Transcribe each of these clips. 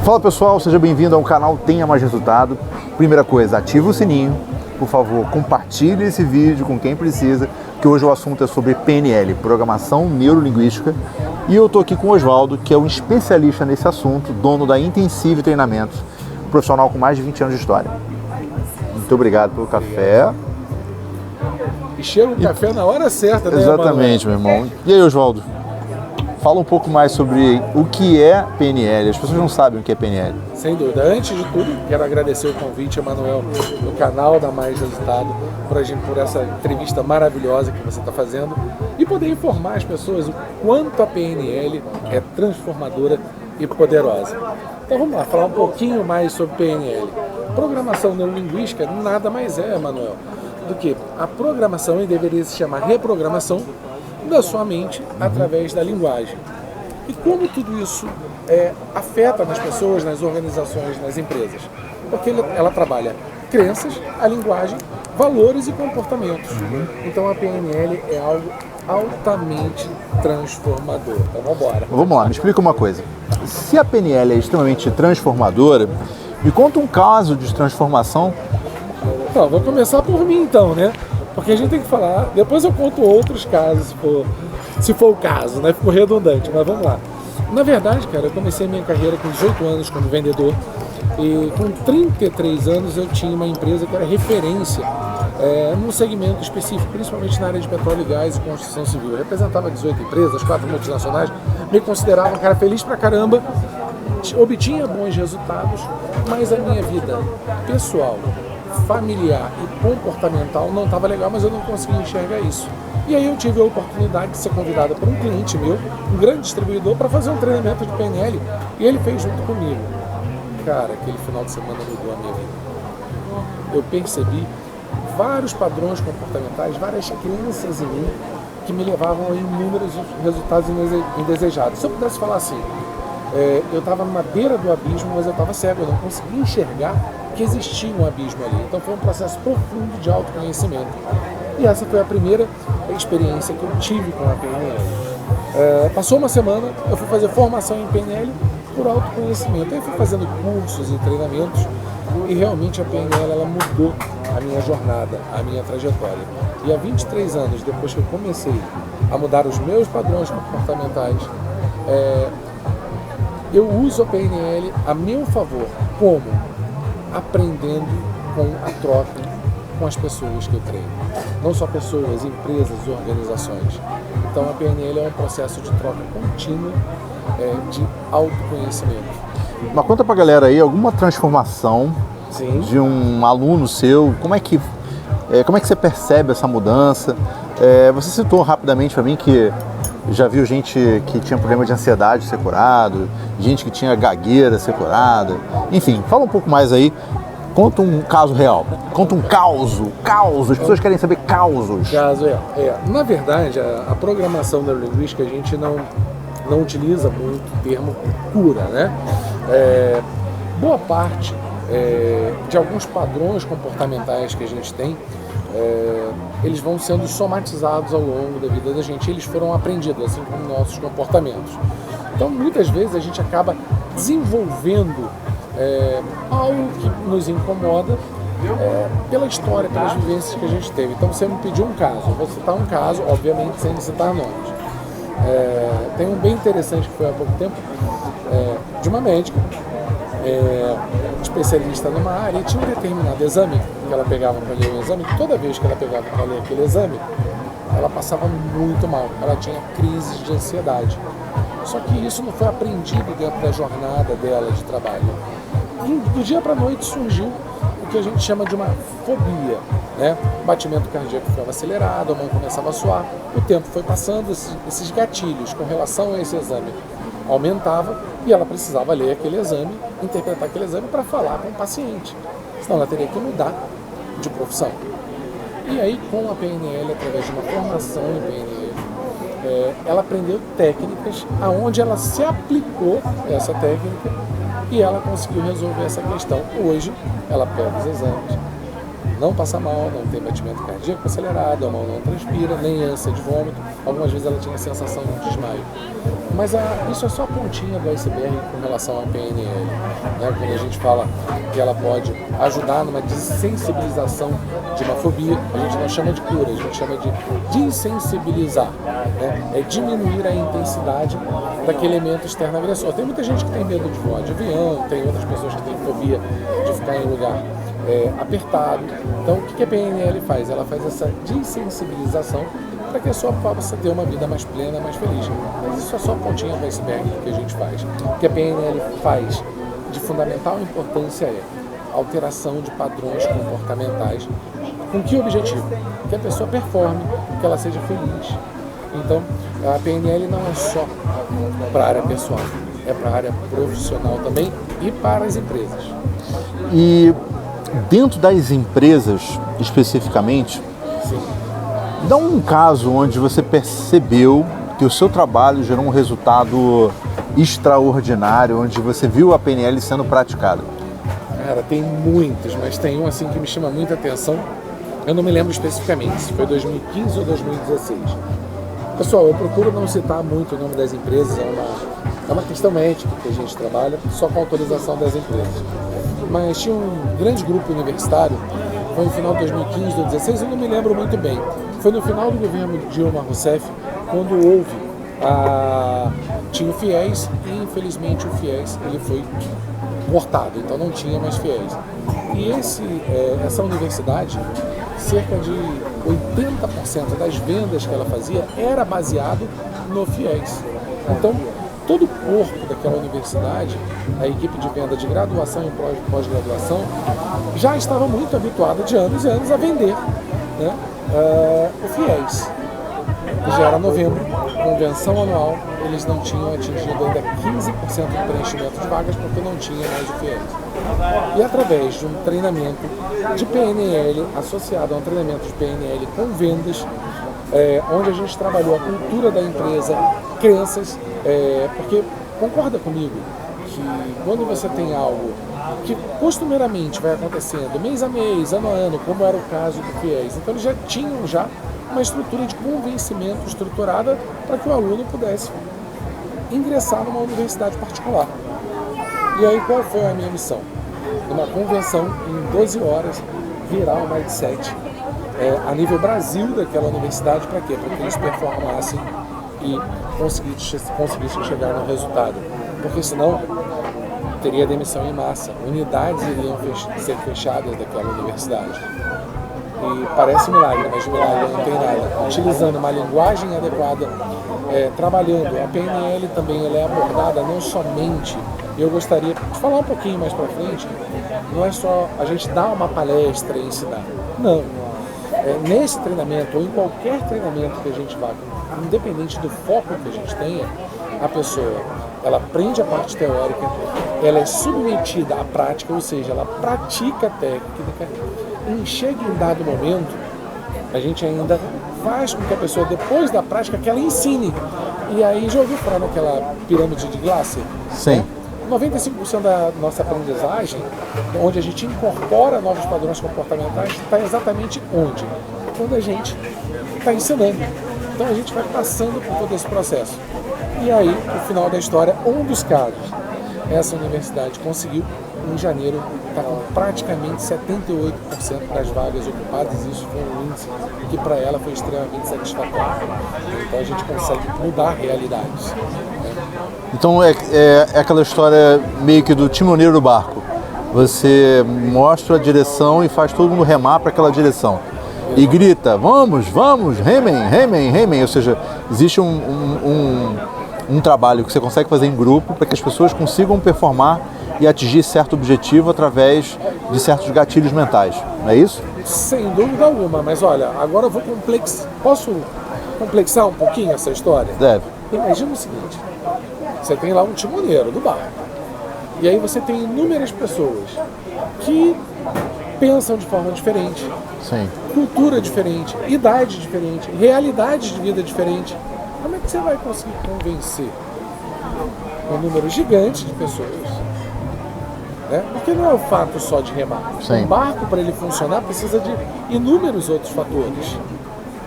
Fala pessoal, seja bem-vindo ao canal Tenha Mais Resultado. Primeira coisa, ativa o sininho, por favor, compartilhe esse vídeo com quem precisa, que hoje o assunto é sobre PNL, Programação Neurolinguística, e eu estou aqui com o Oswaldo, que é um especialista nesse assunto, dono da Intensive Treinamentos, profissional com mais de 20 anos de história. Muito obrigado pelo café. E chega o café na hora certa, né? Exatamente, meu irmão. E aí, Oswaldo? Fala um pouco mais sobre o que é PNL. As pessoas não sabem o que é PNL. Sem dúvida. Antes de tudo, quero agradecer o convite, Emanuel, do canal da Mais Resultado, por essa entrevista maravilhosa que você está fazendo e poder informar as pessoas o quanto a PNL é transformadora e poderosa. Então vamos lá, falar um pouquinho mais sobre PNL. Programação neurolinguística nada mais é, Emanuel, do que a programação, e deveria se chamar reprogramação, da sua mente através da linguagem. E como tudo isso afeta nas pessoas, nas organizações, nas empresas? Porque ela trabalha crenças, a linguagem, valores e comportamentos. Então a PNL é algo altamente transformador. Então vamos embora. Vamos lá, me explica uma coisa. Se a PNL é extremamente transformadora, me conta um caso de transformação. Então, vou começar por mim então, né? Porque a gente tem que falar, depois eu conto outros casos, se for o caso, né? Ficou redundante, mas vamos lá. Na verdade, cara, eu comecei minha carreira com 18 anos como vendedor e com 33 anos eu tinha uma empresa que era referência num segmento específico, principalmente na área de petróleo e gás e construção civil. Eu representava 18 empresas, 4 multinacionais, me considerava um cara feliz pra caramba, obtinha bons resultados, mas a minha vida pessoal, familiar e comportamental não estava legal, mas eu não conseguia enxergar isso. E aí eu tive a oportunidade de ser convidado por um cliente meu, um grande distribuidor, para fazer um treinamento de PNL, e ele fez junto comigo. Cara, aquele final de semana mudou a minha vida. Eu percebi vários padrões comportamentais, várias crenças em mim que me levavam a inúmeros resultados indesejados. Se eu pudesse falar assim, eu estava numa beira do abismo, mas eu estava cego, eu não conseguia enxergar que existia um abismo ali. Então foi um processo profundo de autoconhecimento. E essa foi a primeira experiência que eu tive com a PNL. Passou uma semana, eu fui fazer formação em PNL por autoconhecimento. Aí fui fazendo cursos e treinamentos e realmente a PNL ela mudou a minha jornada, a minha trajetória. E há 23 anos, depois que eu comecei a mudar os meus padrões comportamentais, eu uso a PNL a meu favor. Como? Aprendendo com a troca com as pessoas que eu treino. Não só pessoas, empresas, organizações. Então a PNL é um processo de troca contínua de autoconhecimento. Mas conta pra galera aí alguma transformação de um aluno seu, como é que você percebe essa mudança? Você citou rapidamente para mim que já viu gente que tinha problema de ansiedade ser curado, gente que tinha gagueira ser curada. Enfim, fala um pouco mais aí. Conta um caso real. Conta um caos. As pessoas querem saber causos. Caso real. Na verdade, a programação neurolinguística a gente não utiliza muito o termo cura, né? Boa parte de alguns padrões comportamentais que a gente tem, eles vão sendo somatizados ao longo da vida da gente, eles foram aprendidos, assim como nossos comportamentos. Então, muitas vezes, a gente acaba desenvolvendo algo que nos incomoda pela história, pelas vivências que a gente teve. Então, você me pediu um caso, eu vou citar um caso, obviamente, sem citar nomes. Tem um bem interessante que foi há pouco tempo, de uma médica, especialista numa área, e tinha um determinado exame que ela pegava para ler o exame, que toda vez que ela pegava para ler aquele exame, ela passava muito mal, ela tinha crises de ansiedade. Só que isso não foi aprendido dentro da jornada dela de trabalho. Do dia para a noite surgiu o que a gente chama de uma fobia, né? O batimento cardíaco ficava acelerado, a mão começava a suar, o tempo foi passando, esses gatilhos com relação a esse exame aumentava e ela precisava ler aquele exame, interpretar aquele exame para falar com o paciente, senão ela teria que mudar de profissão. E aí, com a PNL, através de uma formação em PNL, ela aprendeu técnicas aonde ela se aplicou essa técnica e ela conseguiu resolver essa questão. Hoje, ela pega os exames, não passa mal, não tem batimento cardíaco acelerado, a mão não transpira, nem ânsia de vômito. Algumas vezes ela tinha a sensação de desmaio. Mas isso é só a pontinha do iceberg com relação à PNL. Né? Quando a gente fala que ela pode ajudar numa desensibilização de uma fobia, a gente não chama de cura, a gente chama de desensibilizar. Né? É diminuir a intensidade daquele elemento externo agressor. Tem muita gente que tem medo de voar de avião, tem outras pessoas que têm fobia de ficar em lugar apertado. Então, o que a PNL faz? Ela faz essa desensibilização para que a pessoa possa ter uma vida mais plena, mais feliz. Mas isso é só a pontinha do iceberg que a gente faz. O que a PNL faz de fundamental importância é alteração de padrões comportamentais. Com que objetivo? Que a pessoa performe, que ela seja feliz. Então, a PNL não é só para a área pessoal, é para a área profissional também e para as empresas. E dentro das empresas, especificamente, Sim. dá um caso onde você percebeu que o seu trabalho gerou um resultado extraordinário, onde você viu a PNL sendo praticada. Cara, tem muitos, mas tem um assim que me chama muita atenção. Eu não me lembro especificamente se foi 2015 ou 2016. Pessoal, eu procuro não citar muito o nome das empresas, é uma questão ética que a gente trabalha, só com autorização das empresas. Mas tinha um grande grupo universitário, foi no final de 2015, 2016, eu não me lembro muito bem. Foi no final do governo de Dilma Rousseff, quando houve tinha o FIES e infelizmente o FIES ele foi cortado, então não tinha mais FIES. E essa universidade, cerca de 80% das vendas que ela fazia era baseado no FIES. Então, todo o corpo daquela universidade, a equipe de venda de graduação e pós-graduação, já estava muito habituada de anos e anos a vender, né, o FIES. Já era novembro, convenção anual, eles não tinham atingido ainda 15% do preenchimento de vagas porque não tinha mais o FIES. E através de um treinamento de PNL, associado a um treinamento de PNL com vendas, onde a gente trabalhou a cultura da empresa, crenças, porque concorda comigo que quando você tem algo que costumeiramente vai acontecendo mês a mês, ano a ano, como era o caso do FIES, então eles já tinham uma estrutura de convencimento estruturada para que o aluno pudesse ingressar numa universidade particular. E aí qual foi a minha missão? Numa convenção, em 12 horas, virar o mindset a nível Brasil daquela universidade, para quê? Para que eles performassem e conseguissem chegar no resultado. Porque senão teria demissão em massa, unidades iriam ser fechadas daquela universidade. E parece milagre, mas de milagre não tem nada. Utilizando uma linguagem adequada, trabalhando. A PNL também ela é abordada não somente, eu gostaria de falar um pouquinho mais para frente, não é só a gente dar uma palestra e ensinar. Não. Nesse treinamento, ou em qualquer treinamento que a gente vá, independente do foco que a gente tenha, a pessoa, ela aprende a parte teórica, ela é submetida à prática, ou seja, ela pratica a técnica, e chega em dado momento, a gente ainda faz com que a pessoa, depois da prática, que ela ensine. E aí, já ouviu falar naquela pirâmide de Glasser? Sim. 95% da nossa aprendizagem, onde a gente incorpora novos padrões comportamentais, está exatamente onde? Quando a gente está ensinando. Então a gente vai passando por todo esse processo. E aí, no final da história, um dos casos, essa universidade conseguiu, em janeiro, está com praticamente 78% das vagas ocupadas, e isso foi um índice que para ela foi extremamente satisfatório. Então a gente consegue mudar realidades. Então é aquela história meio que do timoneiro do barco. Você mostra a direção e faz todo mundo remar para aquela direção. E grita, vamos, vamos, remem, remem, remem. Ou seja, existe um trabalho que você consegue fazer em grupo para que as pessoas consigam performar e atingir certo objetivo através de certos gatilhos mentais. Não é isso? Sem dúvida alguma, mas olha, agora eu vou posso complexar um pouquinho essa história? Deve. Imagina o seguinte, você tem lá um timoneiro do barco, e aí você tem inúmeras pessoas que pensam de forma diferente, Sim. cultura diferente, idade diferente, realidade de vida diferente. Como é que você vai conseguir convencer um número gigante de pessoas né? Porque não é o fato só de remar. Sim. Um barco, para ele funcionar, precisa de inúmeros outros fatores.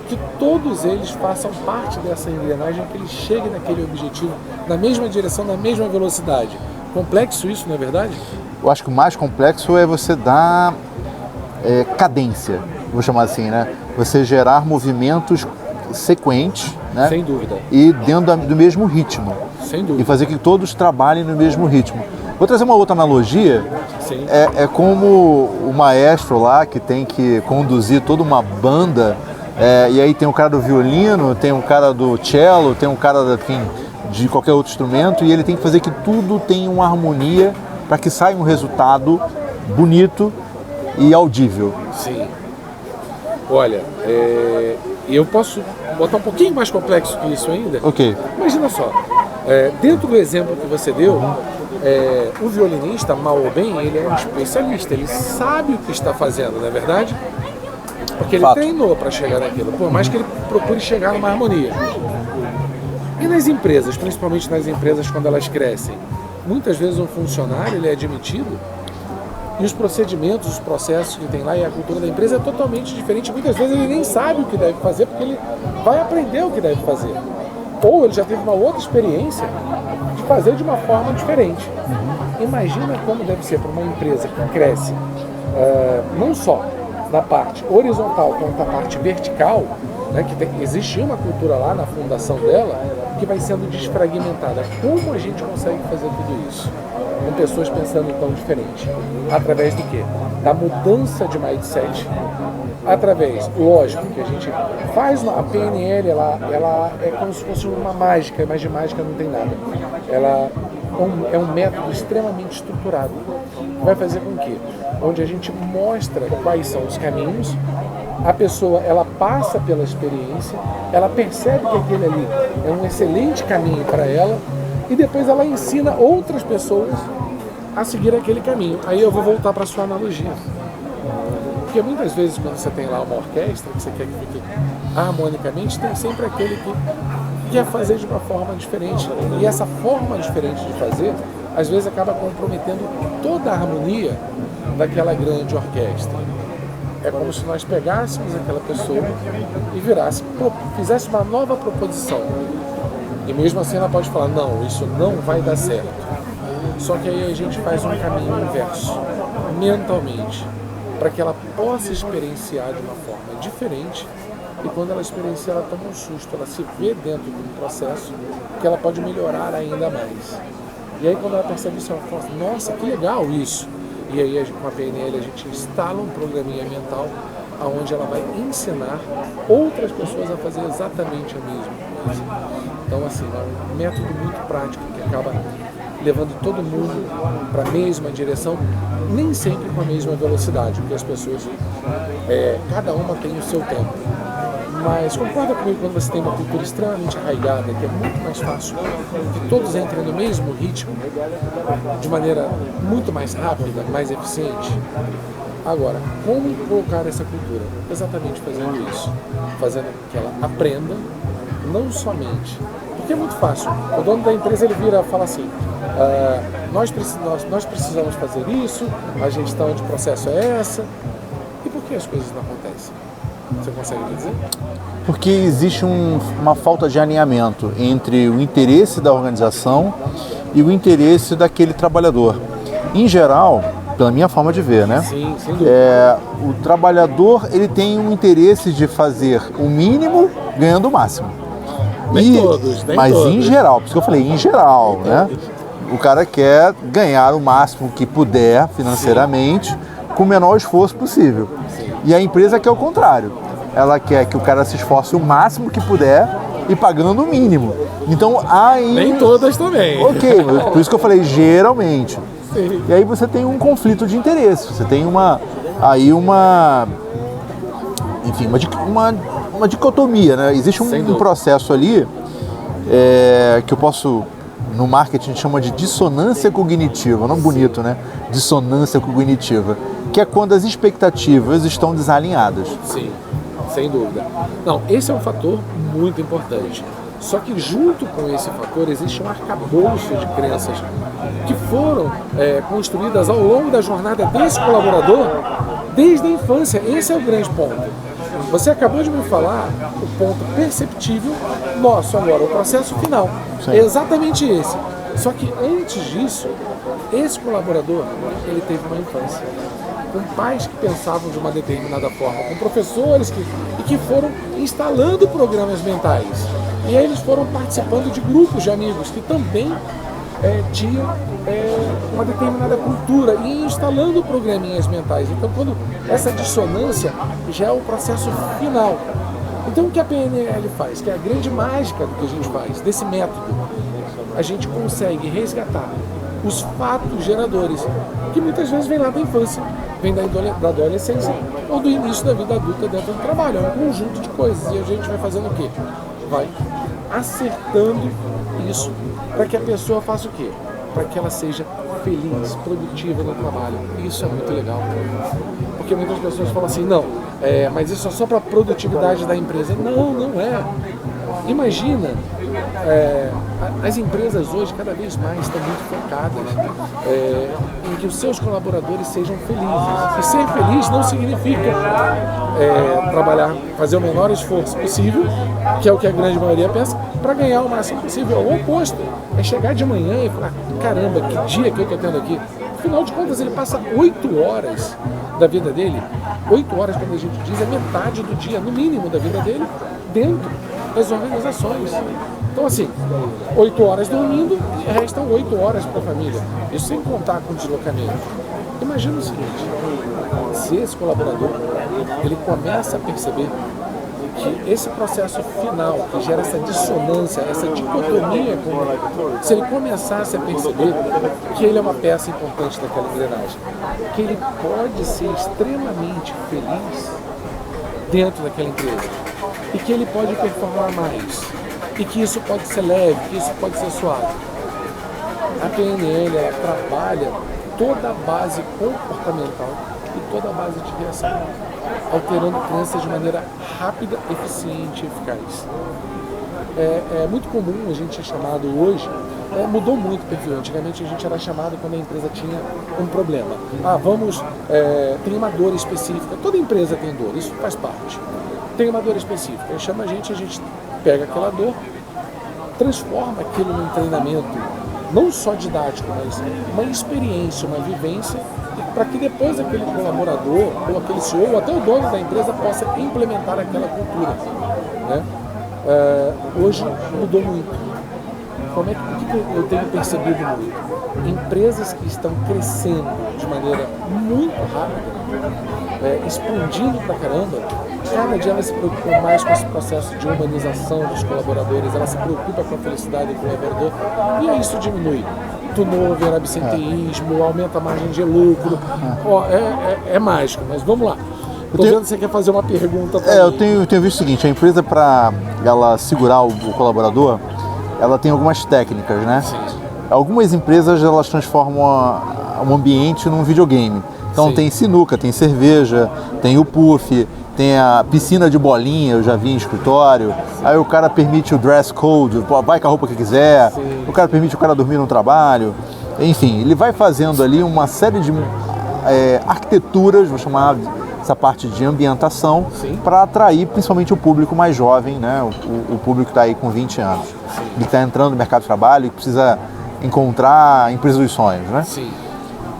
Que todos eles façam parte dessa engrenagem, que ele chegue naquele objetivo, na mesma direção, na mesma velocidade. Complexo isso, não é verdade? Eu acho que o mais complexo é você dar cadência, vou chamar assim, né? Você gerar movimentos sequentes, né? Sem dúvida. E dentro do mesmo ritmo. Sem dúvida. E fazer que todos trabalhem no mesmo ritmo. Vou trazer uma outra analogia. Sim. É como o maestro lá que tem que conduzir toda uma banda, e aí tem um cara do violino, tem um cara do cello, tem um cara, enfim, de qualquer outro instrumento, e ele tem que fazer que tudo tenha uma harmonia para que saia um resultado bonito e audível. Sim. Olha, eu posso botar um pouquinho mais complexo que isso ainda? Ok. Imagina só, dentro do exemplo que você deu, o violinista, mal ou bem, ele é um especialista, ele sabe o que está fazendo, não é verdade? Porque ele treinou para chegar naquilo, por mais que ele procure chegar numa harmonia. E nas empresas, principalmente nas empresas quando elas crescem, muitas vezes um funcionário ele é admitido e os procedimentos, os processos que tem lá e a cultura da empresa é totalmente diferente. Muitas vezes ele nem sabe o que deve fazer porque ele vai aprender o que deve fazer. Ou ele já teve uma outra experiência de fazer de uma forma diferente. Imagina como deve ser para uma empresa que cresce não só na parte horizontal quanto na parte vertical, né, que existe uma cultura lá na fundação dela que vai sendo desfragmentada. Como a gente consegue fazer tudo isso? Com pessoas pensando tão diferente. Através do quê? Da mudança de mindset. Através, lógico, que a gente faz a PNL, ela é como se fosse uma mágica, mas de mágica não tem nada. Ela é um método extremamente estruturado. Vai fazer com que, onde a gente mostra quais são os caminhos, a pessoa ela passa pela experiência, ela percebe que aquele ali é um excelente caminho para ela e depois ela ensina outras pessoas a seguir aquele caminho. Aí eu vou voltar para a sua analogia. Porque muitas vezes quando você tem lá uma orquestra que você quer que fique harmonicamente, tem sempre aquele que quer fazer de uma forma diferente. E essa forma diferente de fazer, às vezes acaba comprometendo toda a harmonia daquela grande orquestra. É como se nós pegássemos aquela pessoa e fizesse uma nova proposição. E mesmo assim ela pode falar, não, isso não vai dar certo. Só que aí a gente faz um caminho inverso, mentalmente, para que ela possa experienciar de uma forma diferente. E quando ela experiencia, ela toma um susto, ela se vê dentro de um processo que ela pode melhorar ainda mais. E aí quando ela percebe isso, ela fala, nossa, que legal isso. E aí com a PNL a gente instala um programinha mental onde ela vai ensinar outras pessoas a fazer exatamente a mesma coisa. Então assim, é um método muito prático que acaba levando todo mundo para a mesma direção, nem sempre com a mesma velocidade, porque as pessoas, cada uma tem o seu tempo. Mas concorda comigo quando você tem uma cultura extremamente arraigada, que é muito mais fácil que todos entrem no mesmo ritmo, de maneira muito mais rápida, mais eficiente? Agora, como colocar essa cultura? Exatamente fazendo isso, fazendo que ela aprenda, não somente. Porque é muito fácil, o dono da empresa ele vira e fala assim, nós precisamos fazer isso, a gestão de processo é essa, e por que as coisas não acontecem? Você consegue me dizer? Porque existe uma falta de alinhamento entre o interesse da organização e o interesse daquele trabalhador. Em geral, pela minha forma de ver, né? Sim, sem dúvida. O trabalhador ele tem um interesse de fazer o mínimo ganhando o máximo. Nem todos. Em geral, por isso que eu falei, em geral, né? O cara quer ganhar o máximo que puder financeiramente, sim, com o menor esforço possível. Sim. E a empresa quer o contrário. Ela quer que o cara se esforce o máximo que puder e pagando o mínimo. Então, nem todas também. Ok, por isso que eu falei geralmente. Sim. E aí você tem um conflito de interesse. Você tem uma dicotomia, né? Existe um processo ali que eu posso, no marketing, chama de dissonância cognitiva. Não bonito, né? Dissonância cognitiva. Que é quando as expectativas estão desalinhadas. Sim, sem dúvida. Não, esse é um fator muito importante. Só que junto com esse fator existe um arcabouço de crenças que foram construídas ao longo da jornada desse colaborador desde a infância. Esse é o grande ponto. Você acabou de me falar o ponto perceptível nosso agora, o processo final. Sim. É exatamente esse. Só que antes disso, esse colaborador, ele teve uma infância com pais que pensavam de uma determinada forma, com professores que foram instalando programas mentais. E aí eles foram participando de grupos de amigos que também tinham uma determinada cultura e instalando programinhas mentais. Então, quando essa dissonância já é o processo final. Então, o que a PNL faz, que é a grande mágica do que a gente faz, desse método, a gente consegue resgatar os fatos geradores, que muitas vezes vêm lá da infância, vem da adolescência ou do início da vida adulta dentro do trabalho. É um conjunto de coisas e a gente vai fazendo o quê? Vai acertando isso para que a pessoa faça o quê? Para que ela seja feliz, produtiva no trabalho. Isso é muito legal. Porque muitas pessoas falam assim, não, mas isso é só para a produtividade da empresa. Não, não é. Imagina, as empresas hoje cada vez mais estão muito focadas em que os seus colaboradores sejam felizes. E ser feliz não significa trabalhar, fazer o menor esforço possível, que é o que a grande maioria pensa, para ganhar o máximo possível. É o oposto. É chegar de manhã e falar, caramba, que dia que eu estou tendo aqui. Afinal de contas, ele passa 8 horas da vida dele. 8 horas, quando a gente diz, é metade do dia, no mínimo, da vida dele, dentro das organizações. Então, assim, 8 horas dormindo e restam 8 horas para a família. Isso sem contar com o deslocamento. Imagina o seguinte, se esse colaborador, ele começa a perceber que esse processo final, que gera essa dissonância, essa dicotomia, se ele começasse a perceber que ele é uma peça importante daquela engrenagem, que ele pode ser extremamente feliz dentro daquela empresa, e que ele pode performar mais, e que isso pode ser leve, que isso pode ser suave. A PNL, ela trabalha toda a base comportamental e toda a base de reação, alterando crenças de maneira rápida, eficiente e eficaz. É muito comum a gente ser chamado hoje, mudou muito o perfil. Antigamente a gente era chamado quando a empresa tinha um problema. Tem uma dor específica, toda empresa tem dor, isso faz parte. Tem uma dor específica, chama a gente pega aquela dor, transforma aquilo num treinamento, não só didático, mas uma experiência, uma vivência, para que depois aquele colaborador, ou aquele CEO, ou até o dono da empresa possa implementar aquela cultura. Né? Hoje mudou muito. O que eu tenho percebido muito? Empresas que estão crescendo de maneira muito rápida, expandindo pra caramba, cada dia elas se preocupam mais com esse processo de humanização dos colaboradores, ela se preocupa com a felicidade do colaborador, e aí isso diminui. Turnover, absenteísmo, aumenta a margem de lucro. É mágico, mas vamos lá. Tô vendo que você quer fazer uma pergunta para mim. Eu tenho visto o seguinte, a empresa, para ela segurar o colaborador, ela tem algumas técnicas, né? Sim. Algumas empresas, elas transformam um ambiente num videogame. Então tem sinuca, tem cerveja, tem o puff, tem a piscina de bolinha, eu já vi em escritório. Sim. Aí o cara permite o dress code, vai com a roupa que quiser. Sim. O cara permite o cara dormir no trabalho. Enfim, ele vai fazendo ali uma série de arquiteturas, vou chamar essa parte de ambientação, para atrair principalmente o público mais jovem, né? O público que está aí com 20 anos. Sim. E que está entrando no mercado de trabalho e que precisa encontrar a empresa dos sonhos, né? Sim.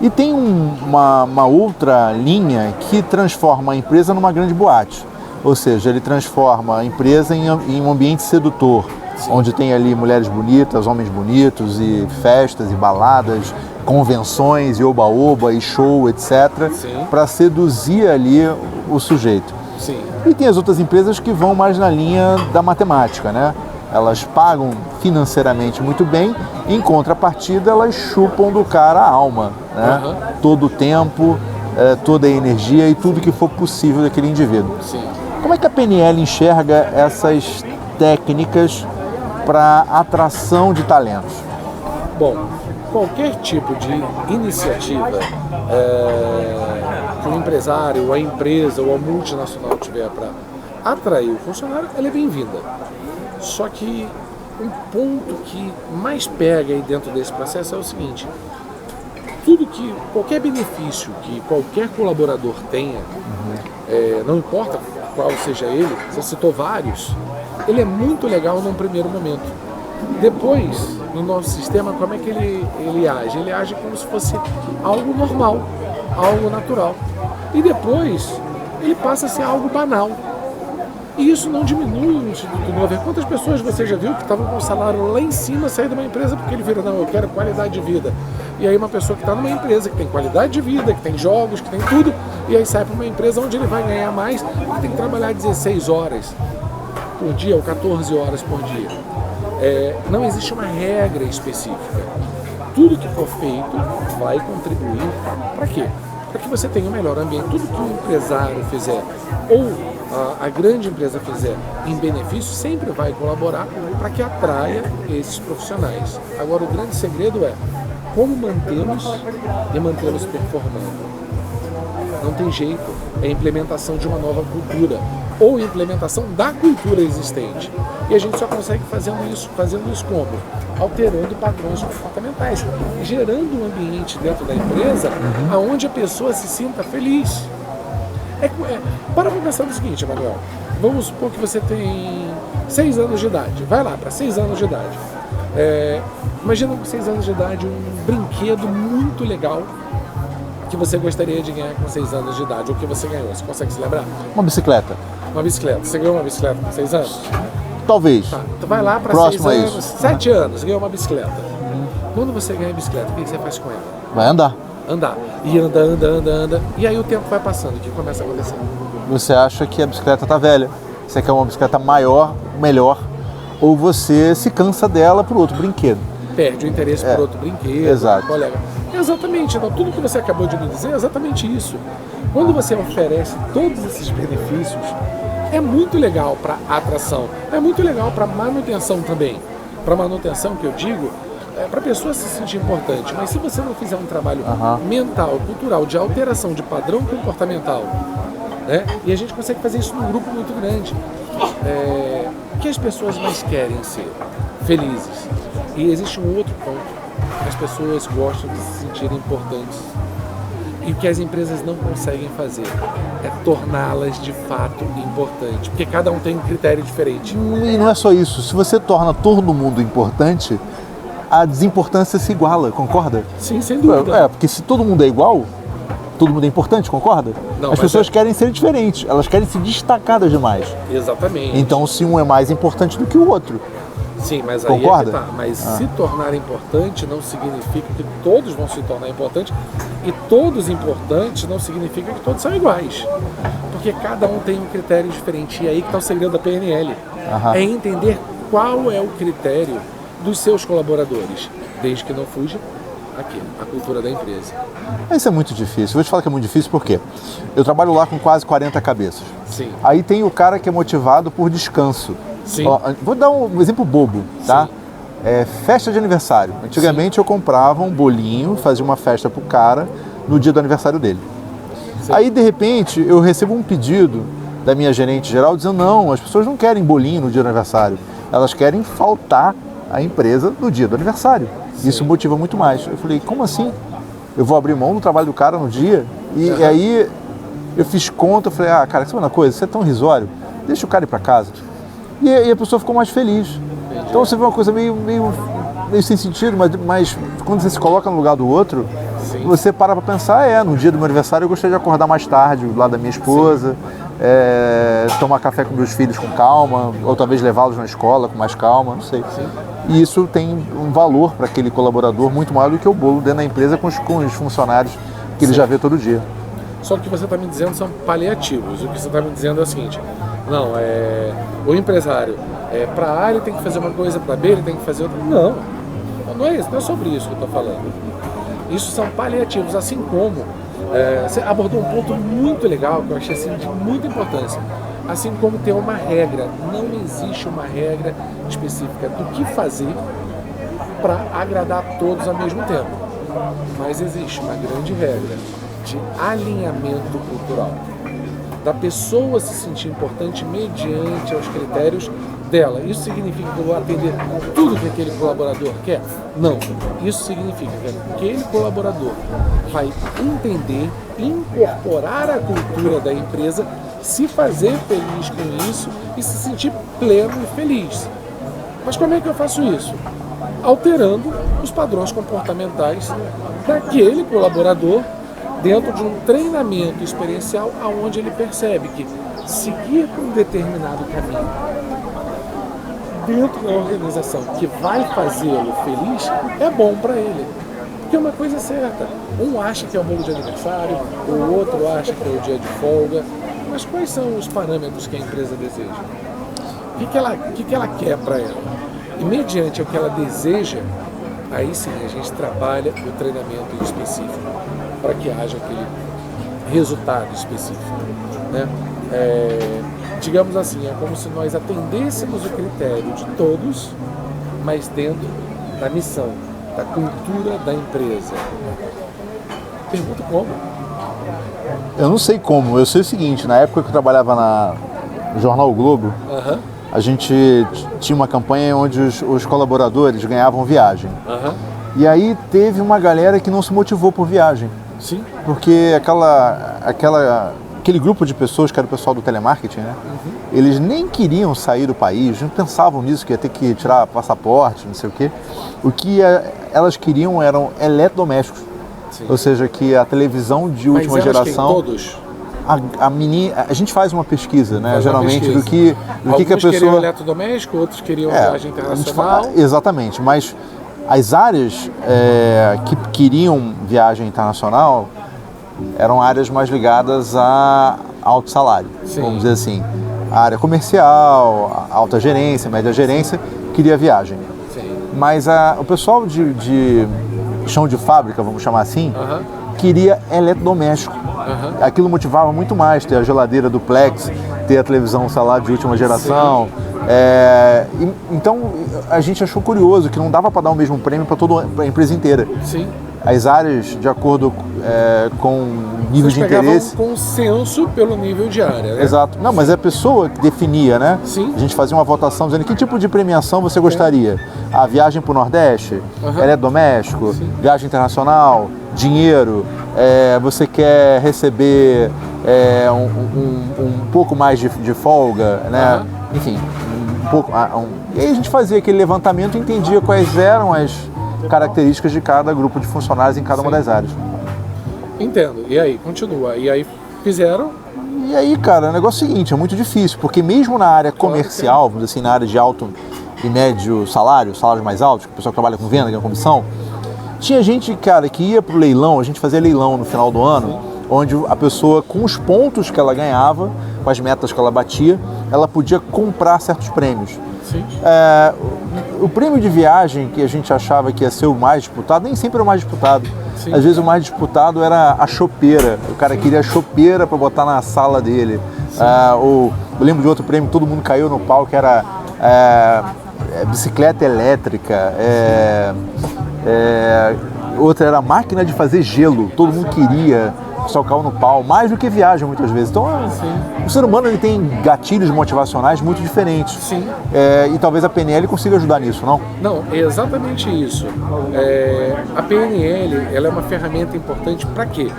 E tem uma outra linha que transforma a empresa numa grande boate. Ou seja, ele transforma a empresa em um ambiente sedutor, onde tem ali mulheres bonitas, homens bonitos, e festas, e baladas, convenções, e oba-oba, e show, etc., para seduzir ali o sujeito. Sim. E tem as outras empresas que vão mais na linha da matemática, né? Elas pagam financeiramente muito bem, em contrapartida elas chupam do cara a alma, né? Uhum. Todo o tempo, toda a energia e tudo que for possível daquele indivíduo. Sim. Como é que a PNL enxerga essas técnicas para atração de talentos? Bom, qualquer tipo de iniciativa que o empresário, ou a empresa, ou a multinacional tiver para atrair o funcionário, ela é bem-vinda. Só que um ponto que mais pega aí dentro desse processo é o seguinte: qualquer benefício que qualquer colaborador tenha, não importa qual seja ele, você citou vários, ele é muito legal num primeiro momento. Depois, no nosso sistema, como é que ele age? Ele age como se fosse algo normal, algo natural. E depois, ele passa a ser algo banal. E isso não diminui o Instituto Novo. Quantas pessoas você já viu que estavam com o salário lá em cima, sair de uma empresa porque ele vira, não, eu quero qualidade de vida. E aí uma pessoa que está numa empresa que tem qualidade de vida, que tem jogos, que tem tudo, e aí sai para uma empresa onde ele vai ganhar mais e tem que trabalhar 16 horas por dia ou 14 horas por dia. Não existe uma regra específica. Tudo que for feito vai contribuir para quê? Para que você tenha um melhor ambiente. Tudo que o empresário fizer ou a grande empresa fizer em benefício sempre vai colaborar para que atraia esses profissionais. Agora, o grande segredo é como mantê-los e mantê-los performando. Não tem jeito, é a implementação de uma nova cultura ou implementação da cultura existente. E a gente só consegue fazendo isso como? Alterando padrões comportamentais, gerando um ambiente dentro da empresa onde a pessoa se sinta feliz. Para pensar no seguinte, Emanuel, vamos supor que você tem 6 anos de idade, vai lá para 6 anos de idade. Imagina com 6 anos de idade um brinquedo muito legal que você gostaria de ganhar com 6 anos de idade, ou que você ganhou, você consegue se lembrar? Uma bicicleta. Uma bicicleta, você ganhou uma bicicleta com 6 anos? Talvez. Tá, tu vai lá para 6 anos, 7 anos, ganhou uma bicicleta. Quando você ganha a bicicleta, o que você faz com ela? Vai andar. Andar. E anda. E aí o tempo vai passando, o que começa a acontecer? Você acha que a bicicleta tá velha, você quer uma bicicleta maior, melhor, ou você se cansa dela por outro brinquedo. Perde o interesse por outro brinquedo. Exato. Colega. Exatamente, então, tudo que você acabou de me dizer é exatamente isso. Quando você oferece todos esses benefícios, é muito legal para atração, é muito legal para manutenção também. Para manutenção, que eu digo, para a pessoa se sentir importante. Mas se você não fizer um trabalho mental, cultural, de alteração de padrão comportamental, né? E a gente consegue fazer isso num grupo muito grande. O que as pessoas mais querem ser? Felizes. E existe um outro ponto. As pessoas gostam de se sentirem importantes. E o que as empresas não conseguem fazer é torná-las de fato importantes. Porque cada um tem um critério diferente. E não é só isso. Se você torna todo mundo importante, a desimportância se iguala, concorda? Sim, sem dúvida. Porque se todo mundo é igual, todo mundo é importante, concorda? Não, as pessoas querem ser diferentes, elas querem se destacar das demais. Exatamente. Então, se um é mais importante do que o outro. Sim, mas aí concorda? Mas se tornar importante não significa que todos vão se tornar importantes, e todos importantes não significa que todos são iguais. Porque cada um tem um critério diferente. E aí que está o segredo da PNL. É entender qual é o critério dos seus colaboradores, desde que não fuja a cultura da empresa. Isso é muito difícil. Vou te falar que é muito difícil porque eu trabalho lá com quase 40 cabeças. Sim. Aí tem o cara que é motivado por descanso. Sim. Vou dar um exemplo bobo, tá? Festa de aniversário. Antigamente eu comprava um bolinho, fazia uma festa pro cara no dia do aniversário dele. Sim. Aí de repente eu recebo um pedido da minha gerente geral dizendo: não, as pessoas não querem bolinho no dia do aniversário, elas querem faltar à empresa no dia do aniversário. Sim. Isso motiva muito mais. Eu falei: como assim? Eu vou abrir mão do trabalho do cara no dia? E aí eu fiz conta, eu falei: cara, sabe uma coisa? Você é tão risório, deixa o cara ir para casa. E a pessoa ficou mais feliz. Entendi. Então você vê uma coisa meio sem sentido, mas quando você se coloca no lugar do outro, sim, você para pensar: no dia do meu aniversário eu gostaria de acordar mais tarde, do lado da minha esposa, tomar café com meus filhos com calma, ou talvez levá-los na escola com mais calma, não sei. Sim. E isso tem um valor para aquele colaborador muito maior do que o bolo dentro da empresa com os funcionários que ele já vê todo dia. Só que o que você está me dizendo são paliativos. O que você está me dizendo é o seguinte: não, o empresário, para A ele tem que fazer uma coisa, para B ele tem que fazer outra. Não é isso, não é sobre isso que eu estou falando. Isso são paliativos, assim como você abordou um ponto muito legal que eu achei assim, de muita importância. Assim como tem uma regra, não existe uma regra específica do que fazer para agradar a todos ao mesmo tempo. Mas existe uma grande regra de alinhamento cultural, da pessoa se sentir importante mediante aos critérios dela, isso significa que eu vou atender tudo que aquele colaborador quer? Não. Isso significa que aquele colaborador vai entender, incorporar a cultura da empresa, se fazer feliz com isso e se sentir pleno e feliz. Mas como é que eu faço isso? Alterando os padrões comportamentais daquele colaborador dentro de um treinamento experiencial onde ele percebe que seguir um determinado caminho dentro da organização que vai fazê-lo feliz é bom para ele. Porque é uma coisa certa. Um acha que é o bolo de aniversário, o outro acha que é o dia de folga. Mas quais são os parâmetros que a empresa deseja? O que ela quer para ela? E mediante o que ela deseja, aí sim a gente trabalha o treinamento específico para que haja aquele resultado específico, né? Digamos assim, é como se nós atendêssemos o critério de todos, mas dentro da missão, da cultura da empresa. Pergunta como? Eu não sei como, eu sei o seguinte, na época que eu trabalhava no Jornal o Globo, a gente tinha uma campanha onde os colaboradores ganhavam viagem. E aí teve uma galera que não se motivou por viagem. Sim. Porque aquele grupo de pessoas, que era o pessoal do telemarketing, né? Eles nem queriam sair do país, não pensavam nisso, que ia ter que tirar passaporte, não sei o quê. O que elas queriam eram eletrodomésticos. Sim. Ou seja, que a televisão de última geração... Todos? A gente faz uma pesquisa, né? Geralmente do que a pessoa... Alguns queriam eletrodoméstico, outros queriam viagem internacional. Exatamente, mas as áreas que queriam viagem internacional eram áreas mais ligadas a alto salário, sim, vamos dizer assim. A área comercial, alta gerência, média gerência, queria viagem. Sim. Mas o pessoal de chão de fábrica, vamos chamar assim, queria eletrodoméstico. Aquilo motivava muito mais, ter a geladeira duplex, ter a televisão celular de última geração. Então a gente achou curioso que não dava para dar o mesmo prêmio para toda a empresa inteira. Sim. As áreas, de acordo com nível de interesse... um consenso pelo nível de área, né? Exato. Não, mas é a pessoa que definia, né? Sim. A gente fazia uma votação dizendo que tipo de premiação você gostaria. A viagem para o Nordeste, eletrodoméstico, viagem internacional, dinheiro, você quer receber um pouco mais de folga, né? Enfim, um pouco... E aí a gente fazia aquele levantamento e entendia quais eram as características de cada grupo de funcionários em cada uma das áreas. Entendo. E aí, continua. E aí fizeram? E aí, cara, o negócio é o seguinte, é muito difícil, porque mesmo na área comercial, vamos dizer assim, na área de alto e médio salário, salários mais altos, que o pessoal que trabalha com venda, ganha comissão, tinha gente, cara, que ia pro leilão, a gente fazia leilão no final do ano, onde a pessoa, com os pontos que ela ganhava, com as metas que ela batia, ela podia comprar certos prêmios. Sim. O prêmio de viagem que a gente achava que ia ser o mais disputado, nem sempre era o mais disputado. Sim. Às vezes o mais disputado era a chopeira. O cara queria a chopeira para botar na sala dele. Eu lembro de outro prêmio que todo mundo caiu no pau, que era bicicleta elétrica. Outra era máquina de fazer gelo. Todo mundo queria. O pessoal caiu no pau, mais do que viagem muitas vezes. Então, o ser humano ele tem gatilhos motivacionais muito diferentes. Sim. E talvez a PNL consiga ajudar nisso, não? Não, é exatamente isso. A PNL ela é uma ferramenta importante para quê?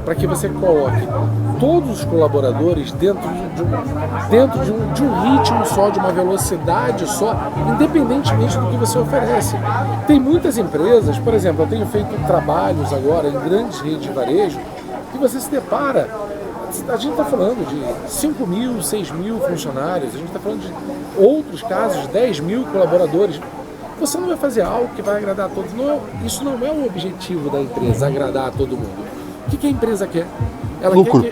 Para que você coloque todos os colaboradores dentro de um ritmo só, de uma velocidade só, independentemente do que você oferece. Tem muitas empresas, por exemplo, eu tenho feito trabalhos agora em grandes redes de varejo, que você se depara, a gente está falando de 5 mil, 6 mil funcionários, a gente está falando de outros casos, de 10 mil colaboradores. Você não vai fazer algo que vai agradar a todos. Não, isso não é o objetivo da empresa, agradar a todo mundo. O que a empresa quer? Lucro.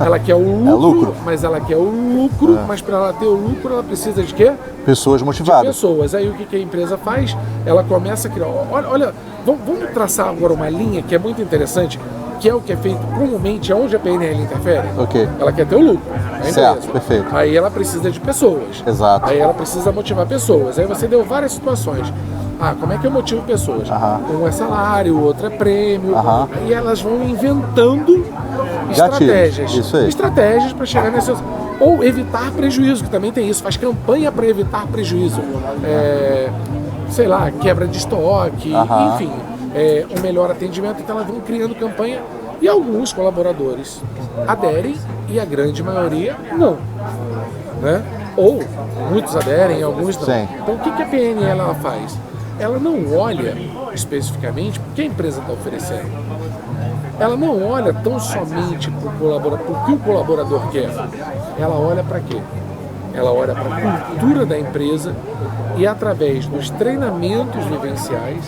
Ela quer o lucro, mas ela quer o lucro, mas para ela ter o lucro ela precisa de quê? Pessoas motivadas. De pessoas. Aí o que a empresa faz? Ela começa a criar... Olha, vamos traçar agora uma linha que é muito interessante, que é o que é feito comumente, onde a PNL interfere. Okay. Ela quer ter o lucro. Certo, perfeito. Aí ela precisa de pessoas. Exato. Aí ela precisa motivar pessoas. Aí você deu várias situações. Como é que eu motivo pessoas? Um é salário, o outro é prêmio. E elas vão inventando estratégias. Isso aí. Estratégias para chegar nesse... Ou evitar prejuízo, que também tem isso, faz campanha para evitar prejuízo. Sei lá, quebra de estoque, enfim, um melhor atendimento. Então elas vão criando campanha e alguns colaboradores aderem e a grande maioria não. Né? Ou muitos aderem, alguns não. Sim. Então o que a PNL ela faz? Ela não olha especificamente o que a empresa está oferecendo. Ela não olha tão somente para o que o colaborador quer. Ela olha para quê? Ela olha para a cultura da empresa e através dos treinamentos vivenciais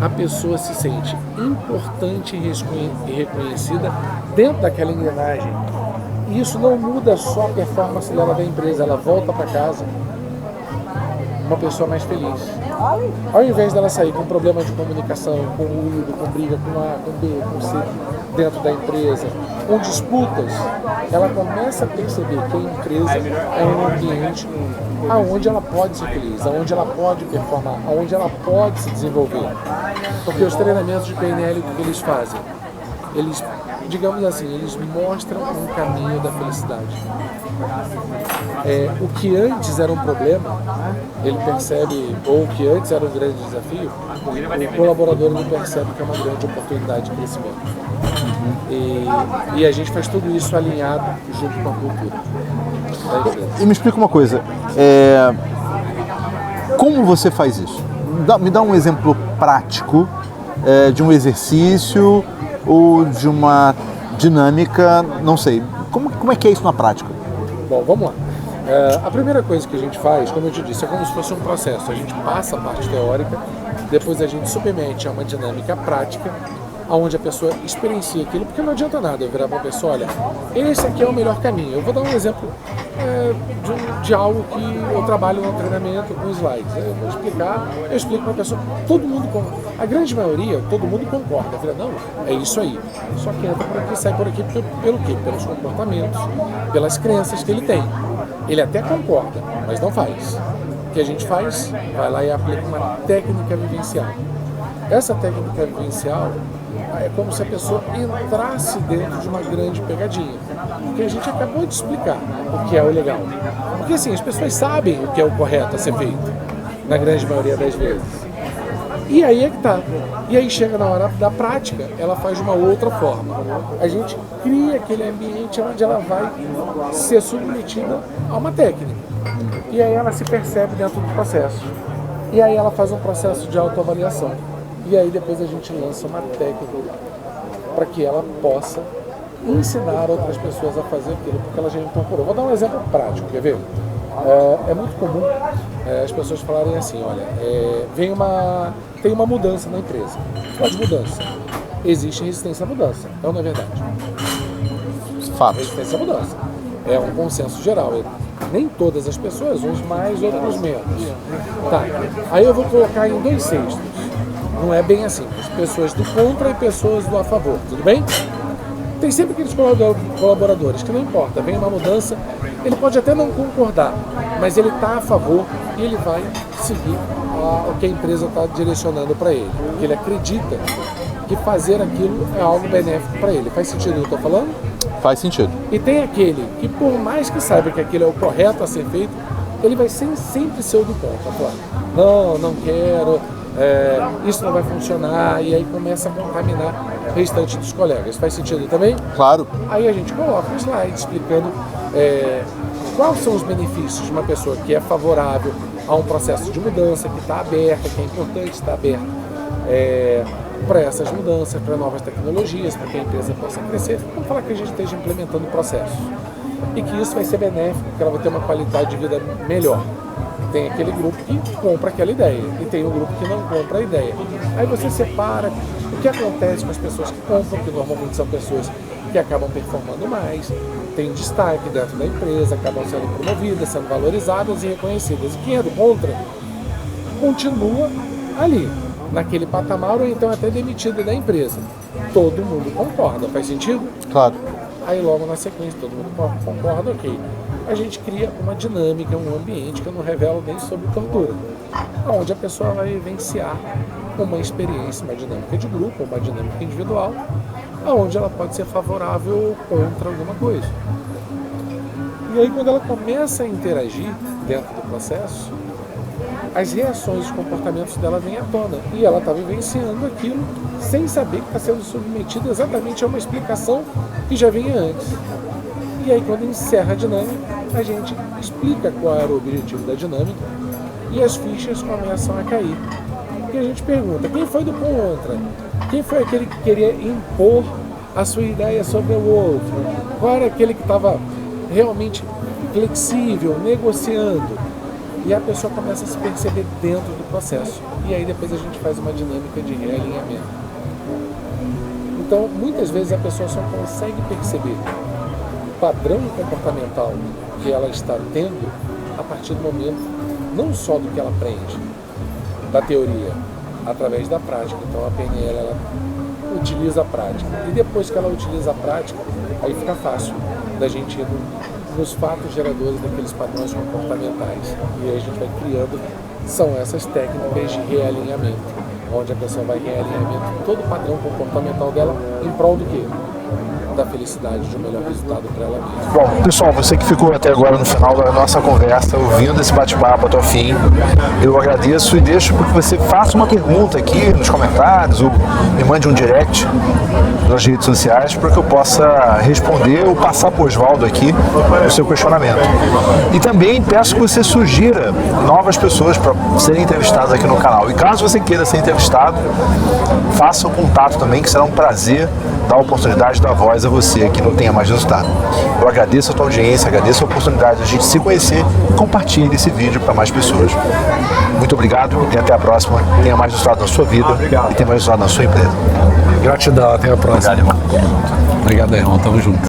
a pessoa se sente importante e reconhecida dentro daquela engrenagem. E isso não muda só a performance dela da empresa, ela volta para casa uma pessoa mais feliz. Ao invés dela sair com problema de comunicação, com ruído, com briga com A, com B, com C dentro da empresa, com disputas, ela começa a perceber que a empresa é um ambiente onde ela pode ser feliz, onde ela pode performar, onde ela pode se desenvolver. Porque os treinamentos de PNL, o que eles fazem? Eles, digamos assim, eles mostram um caminho da felicidade. O que antes era um problema, ele percebe, ou o que antes era um grande desafio, o colaborador ele percebe que é uma grande oportunidade de crescimento. E a gente faz tudo isso alinhado junto com a cultura. E me explica uma coisa, como você faz isso? Me dá um exemplo prático de um exercício ou de uma dinâmica, não sei. Como é que é isso na prática? Bom, vamos lá. A primeira coisa que a gente faz, como eu te disse, é como se fosse um processo. A gente passa a parte teórica, depois a gente submete a uma dinâmica prática, onde a pessoa experiencia aquilo, porque não adianta nada eu virar para a pessoa, olha, esse aqui é o melhor caminho. Eu vou dar um exemplo de algo que eu trabalho no treinamento com slides. Eu vou explicar, eu explico para a pessoa, todo mundo, a grande maioria, todo mundo concorda. Eu falo, não, é isso aí. Só que entra por aqui, sai por aqui, pelo quê? Pelos comportamentos, pelas crenças que ele tem. Ele até concorda, mas não faz. O que a gente faz? Vai lá e aplica uma técnica vivencial. Essa técnica vivencial é como se a pessoa entrasse dentro de uma grande pegadinha. Porque a gente acabou de explicar o que é o legal. Porque assim, as pessoas sabem o que é o correto a ser feito, na grande maioria das vezes. E aí é que tá. E aí chega na hora da prática, ela faz de uma outra forma. A gente cria aquele ambiente onde ela vai ser submetida a uma técnica. E aí ela se percebe dentro do processo. E aí ela faz um processo de autoavaliação. E aí depois a gente lança uma técnica para que ela possa ensinar outras pessoas a fazer aquilo, porque ela já incorporou. Vou dar um exemplo prático, quer ver? É muito comum as pessoas falarem assim, olha, tem uma mudança na empresa. Qual de mudança? Existe resistência à mudança, é ou não é verdade? Fato. Resistência à mudança. É um consenso geral. Nem todas as pessoas, uns mais, outros menos. Tá, aí eu vou colocar em 2/6. Não é bem assim, pessoas do contra e pessoas do a favor, tudo bem? Tem sempre aqueles colaboradores que não importa, vem uma mudança, ele pode até não concordar, mas ele está a favor e ele vai seguir o que a empresa está direcionando para ele, porque ele acredita que fazer aquilo é algo benéfico para ele. Faz sentido o que eu estou falando? Faz sentido. E tem aquele que, por mais que saiba que aquilo é o correto a ser feito, ele vai sempre ser o do contra, falar, não quero, isso não vai funcionar, e aí começa a contaminar o restante dos colegas. Faz sentido também? Claro. Aí a gente coloca um slide explicando quais são os benefícios de uma pessoa que é favorável a um processo de mudança, que está aberta, que é importante estar aberta para essas mudanças, para novas tecnologias, para que a empresa possa crescer. Vamos falar que a gente esteja implementando processos e que isso vai ser benéfico, que ela vai ter uma qualidade de vida melhor. Tem aquele grupo que compra aquela ideia e tem um grupo que não compra a ideia. Aí você separa o que acontece com as pessoas que compram, que normalmente são pessoas que acabam performando mais, têm destaque dentro da empresa, acabam sendo promovidas, sendo valorizadas e reconhecidas. E quem é do contra continua ali, naquele patamar, ou então até demitido da empresa. Todo mundo concorda, faz sentido? Claro. Aí logo na sequência todo mundo concorda, ok. A gente cria uma dinâmica, um ambiente que eu não revelo nem sobre tortura, onde a pessoa vai vivenciar uma experiência, uma dinâmica de grupo, uma dinâmica individual, onde ela pode ser favorável ou contra alguma coisa. E aí, quando ela começa a interagir dentro do processo, as reações, os comportamentos dela vêm à tona. E ela está vivenciando aquilo sem saber que está sendo submetida exatamente a uma explicação que já vinha antes. E aí, quando encerra a dinâmica, a gente explica qual era o objetivo da dinâmica e as fichas começam a cair. Porque a gente pergunta, quem foi do contra? Quem foi aquele que queria impor a sua ideia sobre o outro? Qual era aquele que estava realmente flexível, negociando? E a pessoa começa a se perceber dentro do processo. E aí depois a gente faz uma dinâmica de realinhamento. Então, muitas vezes a pessoa só consegue perceber o padrão comportamental que ela está tendo a partir do momento, não só do que ela aprende, da teoria, através da prática. Então a PNL, ela utiliza a prática. E depois que ela utiliza a prática, aí fica fácil da gente ir nos fatos geradores daqueles padrões comportamentais. E aí a gente vai criando, são essas técnicas de realinhamento, onde a pessoa vai realinhamento todo o padrão comportamental dela em prol do quê? Da felicidade, de um melhor resultado para ela mesma. Bom, pessoal, você que ficou até agora no final da nossa conversa, ouvindo esse bate-papo até o fim, eu agradeço e deixo para que você faça uma pergunta aqui nos comentários ou me mande um direct nas redes sociais para que eu possa responder ou passar para o Oswaldo aqui o seu questionamento. E também peço que você sugira novas pessoas para serem entrevistadas aqui no canal. E caso você queira ser entrevistado, faça o contato também, que será um prazer dar a oportunidade da voz a você que não tenha mais resultado. Eu agradeço a tua audiência, agradeço a oportunidade de a gente se conhecer e compartilhe esse vídeo para mais pessoas. Muito obrigado e até a próxima. Tenha mais resultado na sua vida e tenha mais resultado na sua empresa. Gratidão, até a próxima. Obrigado, irmão. Obrigado, irmão. Tamo junto.